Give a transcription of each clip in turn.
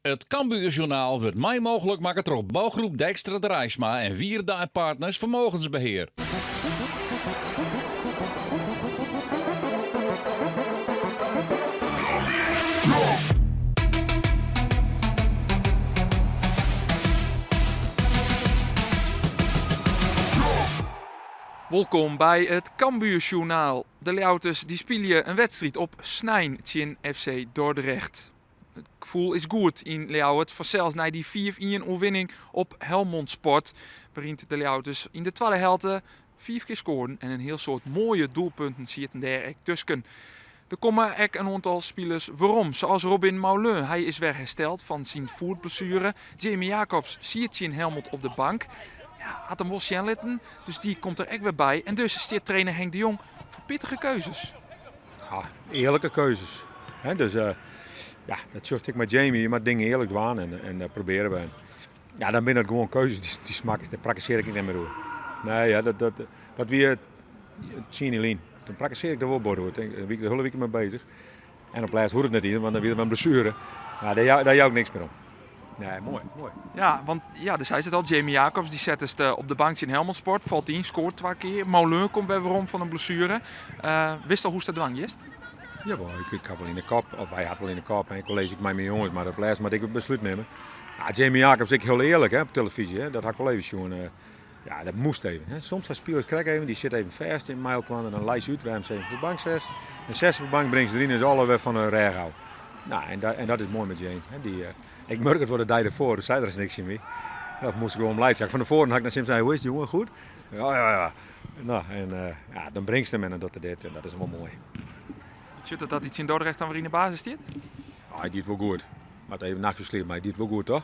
Het Cambuurjournaal wordt mij mogelijk maken door bouwgroep Dijkstra Drijsma en Wierda Partners Vermogensbeheer. Welkom bij het Cambuurjournaal. De Leeuwters die spelen een wedstrijd op Snijn tegen FC Dordrecht. Het gevoel is goed in Leeuwarden, voor zelfs na die 4-1 overwinning op Helmond Sport. Waarin de Leeuwters in de tweede helft 4 keer scoren en een heel soort mooie doelpunten zitten daar tussen. Er komen ook een aantal spelers waarom, zoals Robin Moulin. Hij is weer hersteld van zijn voetblessure. Jamie Jacobs ziet zijn Helmond op de bank. Ja, had hem wel zien litten, dus die komt er ook weer bij. En dus staat trainer Henk de Jong voor pittige keuzes. Ja, eerlijke keuzes. He, dus dat zorg ik met Jamie. Je moet dingen eerlijk doen en dat proberen we. Ja, dan zijn het gewoon keuzes. Die smaak, daar praktiseer ik niet meer door. Nee, ja, dat weer het zien lijn. Dan praktiseer ik er wel door. Daar ben ik de hele week mee bezig. En op laatst hoort het net in, want dan weer een blessure. Ja, daar jou ik niks meer om. Nee, mooi. Ja, want ja, dus hij zit al, Jamie Jacobs, die zet dus op de bank in Helmond Sport. Valt in, scoort 2 keer. Moulin komt weer waarom van een blessure. Wist al hoe ze dat doen, Jist? Ja, ik had wel in de kop, of hij had wel in de kop. En college ik met mijn jongens, maar op laatst moet ik het besluit nemen. Ja, Jamie Jacobs, ik heel eerlijk op televisie, hè, dat had ik wel even zien. Ja, dat moest even. Hè. Soms zijn spelers krijgen even, die zit even vast in mijlkwan en dan lijst uit. We hebben 7 op de bank 6. En 6 op de bank brengt ze erin en is alle weer van een reg. Nou, en dat is mooi met Jamie. Hè. Ik merk het voor de dag ervoor, dus zei er is niks in mee. Dat moest ik gewoon blij zijn. Van tevoren had ik naar Sim zei, hoe is die jongen, goed? Ja. Nou, en dan brengt ze hem en dan doet hij dit en dat is wel mooi. Zit dat iets in Dordrecht dan weer in de basis zit? Hij doet wel goed. Maar even nachtgesleept, maar hij doet wel goed, toch?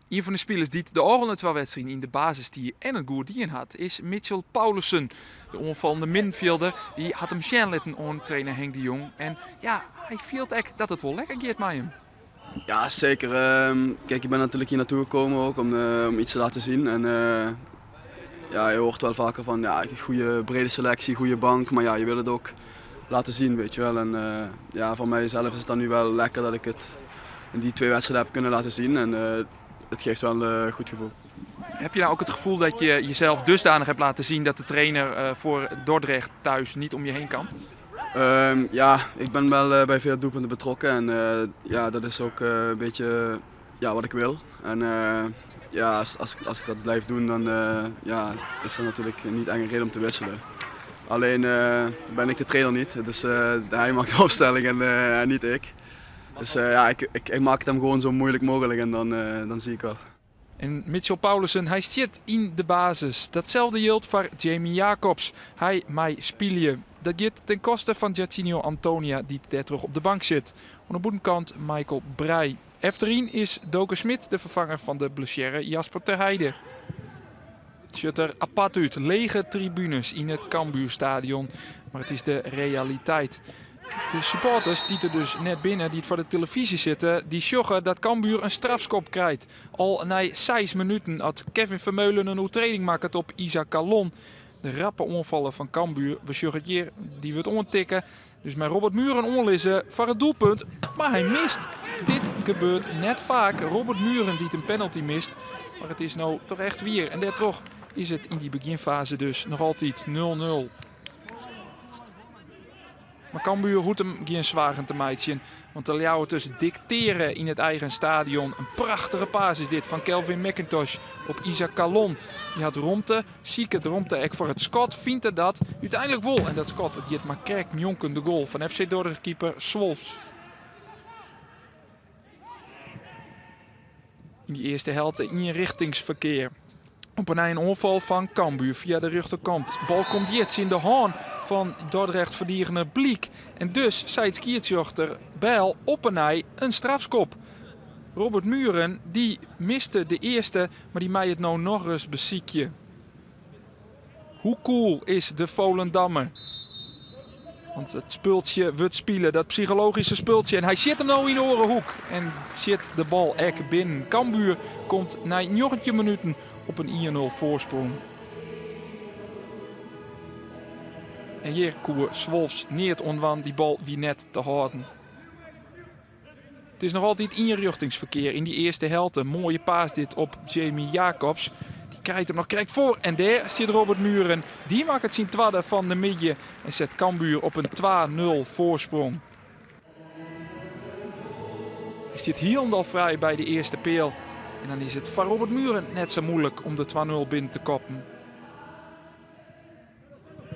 Een van de spelers die de oranje 2 wedstrijden in de basis die en het goed die had, is Mitchell Paulussen. De onvallende middenvelder, die had hem zien litten aan trainer Henk de Jong. En ja, hij viel echt dat het wel lekker gaat met hem. Ja, zeker. Kijk, ik ben natuurlijk hier naartoe gekomen ook om iets te laten zien. En ja, je hoort wel vaker van ja, goede brede selectie, goede bank. Maar ja, je wil het ook laten zien, weet je wel. En ja, voor mijzelf is het dan nu wel lekker dat ik het in die 2 wedstrijden heb kunnen laten zien. En het geeft wel een goed gevoel. Heb je nou ook het gevoel dat je jezelf dusdanig hebt laten zien dat de trainer voor Dordrecht thuis niet om je heen kan? Ja, ik ben wel bij veel doelpunten betrokken en ja, dat is ook een beetje ja, wat ik wil. En ja, als ik dat blijf doen, dan ja, is er natuurlijk niet echt een reden om te wisselen. Alleen ben ik de trainer niet, dus hij maakt de opstelling en niet ik. Dus ja, ik maak het hem gewoon zo moeilijk mogelijk en dan zie ik wel. En Mitchell Paulussen, hij zit in de basis. Datzelfde geldt voor Jamie Jacobs. Hij mij spelen. Dat gaat ten koste van Jacinho Antonia, die daar terug op de bank zit. Aan de boetenkant Michael Breij. Efterin is Doke Smit, de vervanger van de blessure Jasper Terheide. Het ziet er apart uit. Lege tribunes in het Cambuurstadion. Maar het is de realiteit. De supporters die er dus net binnen, die het voor de televisie zitten, die sjoggen dat Cambuur een strafschop krijgt. Al na 6 minuten had Kevin Vermeulen een overtreding maakt op Isaac Calon. De rappe onvallen van Cambuur, we sjoggen hier, die wordt ontikken. Dus met Robert Muren onlissen voor het doelpunt, maar hij mist. Dit gebeurt net vaak. Robert Muren die een penalty mist, maar het is nou toch echt weer. En daardoor is het in die beginfase dus nog altijd 0-0. Maar Cambuur hoeft hem geen zwagen te meidje. Want de Leeuwters dicteren in het eigen stadion. Een prachtige paas is dit van Kelvin McIntosh op Isaac Calon. Die had Romte, ziek het Romte ek voor het schot. Vindt er dat uiteindelijk wel. En dat schot, het gaat maar kerk Njonken de goal van FC Dordrecht keeper Swolfs. In die eerste helft inrichtingsverkeer. Op een onval van Cambuur via de rechterkant. Bal komt jetzt in de haan van Dordrecht verdienende Bliek. En dus zei het skiertjochter Bijl op een strafskop. Robert Muren die miste de eerste, maar die mij het nou nog eens beziekje. Hoe cool is de Volendammer? Want het spultje wordt spelen, dat psychologische spultje. En hij zit hem nou in de orenhoek. En zit de bal echt binnen. Cambuur komt na 90 minuten op een 1-0 voorsprong. En hier koe Swolfs neert onwan die bal wie net te houden. Het is nog altijd inrichtingsverkeer in die eerste helft. Een mooie paas dit op Jamie Jacobs. Die krijgt hem nog correct voor. En daar zit Robert Muren. Die maakt het zien tweede van de midden. En zet Cambuur op een 2-0 voorsprong. Hij zit helemaal vrij bij de eerste peel. En dan is het voor Robert Muren net zo moeilijk om de 2-0 binnen te koppen.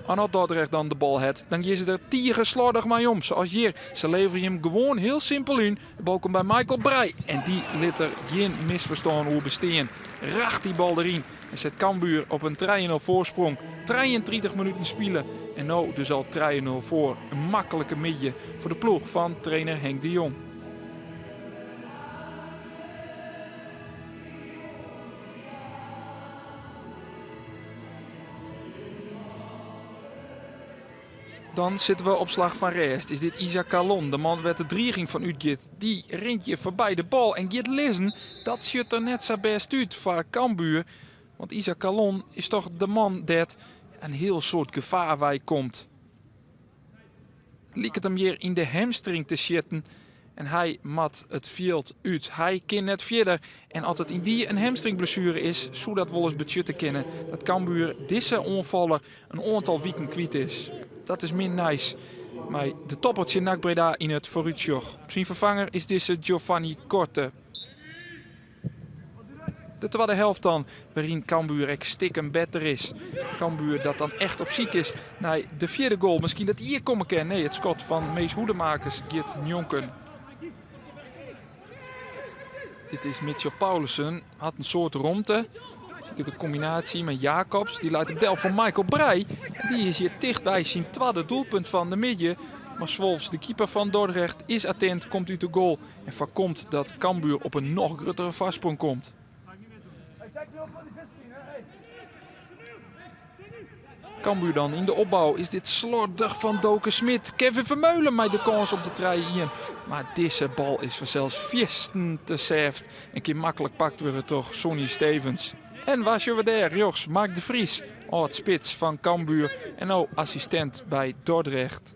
En als Dordrecht dan de bal heeft, dan gaan ze er tiergeslordig mee om. Zoals hier, ze leveren hem gewoon heel simpel in. De bal komt bij Michael Breij. En die liet er geen misverstand over bestaan. Racht die bal erin. En zet Cambuur op een 3-0 voorsprong. 33 minuten spelen. En nou dus al 3-0 voor. Een makkelijke midje voor de ploeg van trainer Henk de Jong. Dan zitten we op slag van rest. Is dit Isaac Calon, de man met de dreiging van Utgit. Die rent je voorbij de bal en Git lezen. Dat ziet er net zo best uit voor Cambuur. Want Isaac Calon is toch de man dat een heel soort gevaar bij komt. Het liep het hem hier in de hamstring te zitten. En hij mat het veld uit. Hij kan net verder. En als het in die een hamstringblessure is, zou dat wel eens betjutten kennen. Dat Cambuur deze onvallen een aantal weken kwijt is. Dat is min nice. Maar de toppertje NAC Breda in het vooruitjog. Zijn vervanger is deze Giovanni Korte. De tweede helft dan, waarin Cambuur echt stikken beter is. Cambuur dat dan echt op ziek is. Nee, de vierde goal, misschien dat hier komen kan. Nee, het schot van Mees Hoedemakers, Git Njonken. Dit is Mitchell Paulussen. Had een soort romte. De combinatie met Jacobs. Die leidt op del van Michael Breij. Die is hier dicht bij zijn tweede doelpunt van de midden. Maar Swolfs, de keeper van Dordrecht, is attent, komt uit de goal. En voorkomt dat Cambuur op een nog grotere vastsprong komt. Cambuur dan in de opbouw. Is dit slordig van Doken Smit. Kevin Vermeulen met de kans op de 3-1. Maar deze bal is vanzelfs viesten te seft. En keer makkelijk pakt we het toch Sonny Stevens. En was je weer daar, Joks, Mark de Vries, oud spits van Cambuur en nou assistent bij Dordrecht.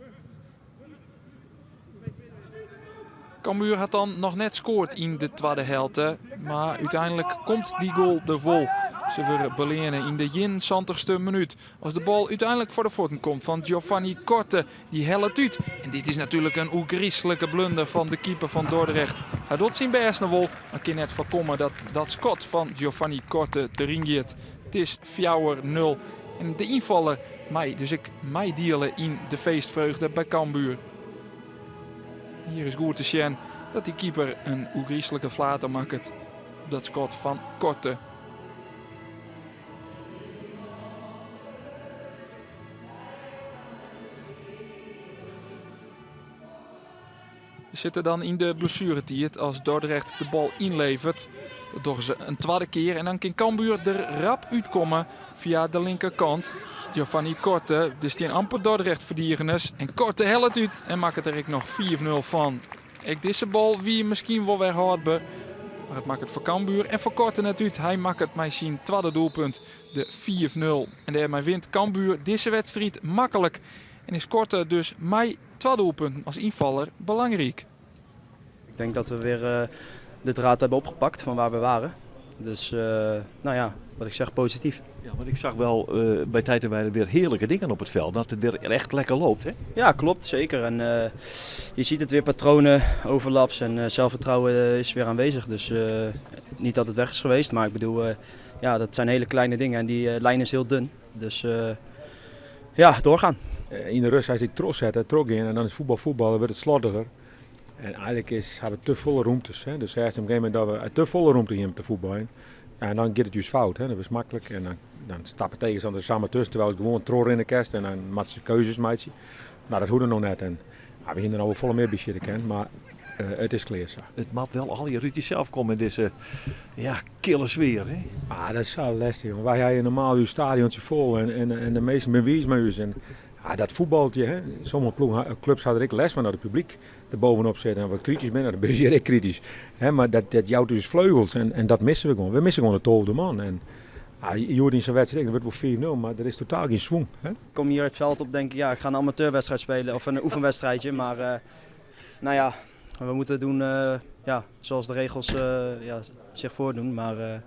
Cambuur had dan nog net scoord in de tweede helft, maar uiteindelijk komt die goal er vol. Ze worden belenen in de 71ste minuut. Als de bal uiteindelijk voor de voeten komt van Giovanni Korte, die helpt uit. En dit is natuurlijk een oegrieselijke blunder van de keeper van Dordrecht. Hij doet zijn best nog wel, maar kan net voorkomen dat schot van Giovanni Korte erin gaat. Het is 4-0. En de invaller dus ik dealen in de feestvreugde bij Cambuur. Hier is goed te zien dat die keeper een oegrieselijke flater maakt. Dat schot van Korte. We zitten dan in de blessuretijd als Dordrecht de bal inlevert. Dat doen ze een tweede keer en dan kan Cambuur er rap uitkomen via de linkerkant. Giovanni Korte, dus die amper Dordrecht verdiegenis. En Korte helpt uit en maakt er nog 4-0 van. Ik deze bal wie misschien wel weer hard be. Maar het maakt het voor Cambuur en voor Korte net uit. Hij maakt het met zijn tweede doelpunt, de 4-0. En daarmee wint Cambuur deze wedstrijd makkelijk. En is Korte dus mij 2 doelpunten als invaller belangrijk. Ik denk dat we weer de draad hebben opgepakt van waar we waren. Dus wat ik zeg, positief. Ja, want ik zag wel bij tijd en wijle weer heerlijke dingen op het veld. Dat het weer echt lekker loopt, hè? Ja, klopt, zeker. En je ziet het weer patronen, overlaps en zelfvertrouwen is weer aanwezig. Dus niet dat het weg is geweest, maar ik bedoel, dat zijn hele kleine dingen en die lijn is heel dun. Dus doorgaan. In de rust als ik trots zet, trok in en dan is voetbal, dan wordt het slordiger. En eigenlijk hebben we te volle ruimtes. Hè. Dus eerst op een gegeven moment dat we te volle ruimte hebben te voetballen. Ja, en dan gaat het juist fout. Hè. Dat is makkelijk. En dan stappen tegenstanders samen tussen terwijl ze gewoon tror in de kast en dan maken ze keuzes met je. Nou, dat hoeft er nog net. En we beginnen nou wel volle meer bij kennen, maar het is clear. Het moet wel al je ruimte zelf komen in deze kille sfeer, hè? Dat is zo lastig. Wij hebben normaal je stadiontje vol en de meesten bewijzen met ons. En dat voetbaltje, hè. Sommige clubs hadden ik les van dat het publiek er bovenop zit en wat kritisch ben, dan ben je echt kritisch. Hè, maar dat jouwt dus vleugels en dat missen we gewoon. We missen gewoon de 12e man. En je hoort in zo'n wedstrijd, dat wordt wel 4-0, maar er is totaal geen swing. Hè? Ik kom hier het veld op, denk ik, ik ga een amateurwedstrijd spelen of een oefenwedstrijdje. Maar We moeten doen zoals de regels zich voordoen. Maar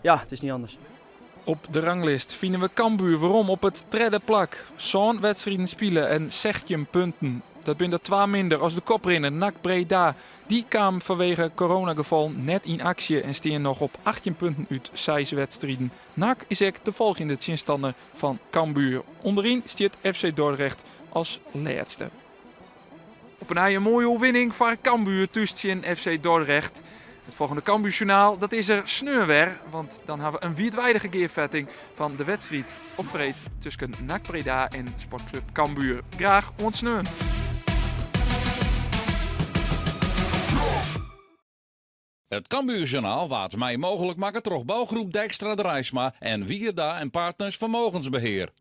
het is niet anders. Op de ranglijst vinden we Cambuur waarom op het derde plak. Zo'n wedstrijden spelen en 16 punten. Dat zijn er 2 minder als de koprenner NAC Breda. Die kwam vanwege coronageval net in actie en staan nog op 18 punten uit 6 wedstrijden. NAC is ook de volgende tegenstander van Cambuur. Onderin staat FC Dordrecht als laatste. Op een mooie overwinning voor Cambuur tussen FC Dordrecht. Het volgende Cambuurjournaal, dat is er sneu weer, want dan hebben we een wijdwijdige geervetting van de wedstrijd op vreed tussen NAC Breda en Sportclub Cambuur. Graag ontsneun. Het Cambuurjournaal waard mij mogelijk maken door bouwgroep Dijkstra de Rijsma en Wierda en Partners Vermogensbeheer.